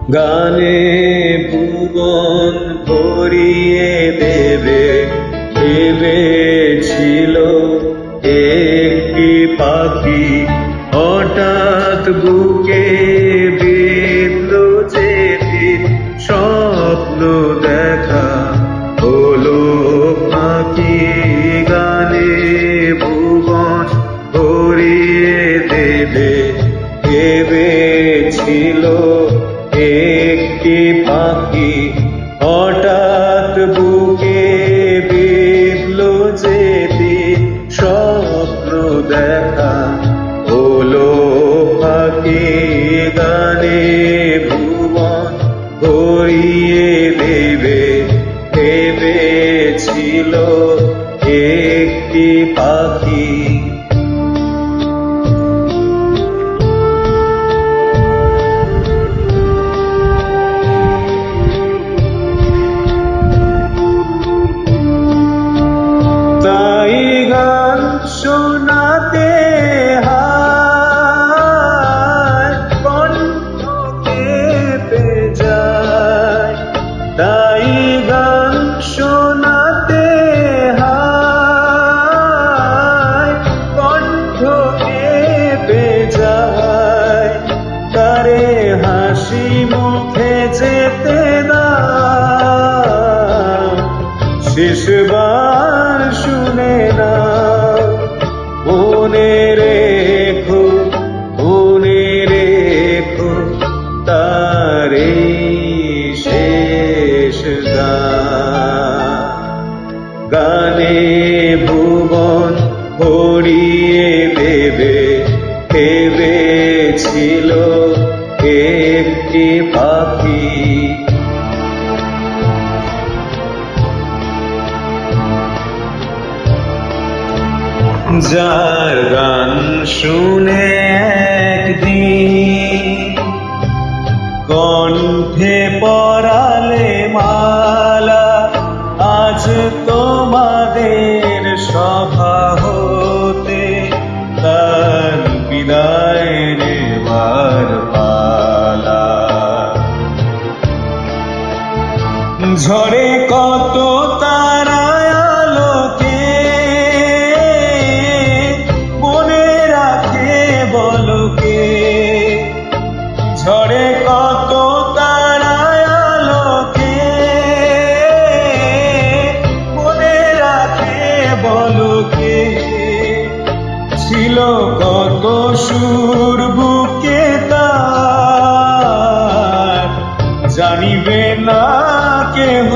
গানে ভুবন ভরিয়ে দেবে ভেবেছিল একটি পাখি, হঠাৎ বুকে বিঁধলো যেতে স্বপ্ন দেখা হলো পাখি। গানে ভুবন ভরিয়ে দেবে ভেবেছিল একটি পাখি, হঠাৎ বুকে বিঁধলো যেতে স্বপ্ন দেখা হলো পাখি। গানে ভুবন ভরিয়ে দেবে ভেবেছিল একটি পাখি। তাই গান শোনাতে হায় কণ্ঠ কেঁপে যায়, তাই গান শোনাতে হায় কণ্ঠ কেঁপে যায়। তারে হাসি মুখে যেতে দাও, শেষবার শুনে না মনে রেখো, মনে রেখো তারে শেষ গান। গানে ভুবন ভরিয়ে দেবে ভেবেছিল একটি পাখি। যার গান শুনে একদিন কণ্ঠে পরালে মালা, আজ তোমাদের সভা হতে তার বিদায় নেবার পালা। ঝড়ে কত তারা আলোকে মনে রাখে বলকে, ঝড়ে কত তারা আলোকে মনে রাখে বলকে। ছিল কত সুর বুকে তার, জানিবে না কেহ।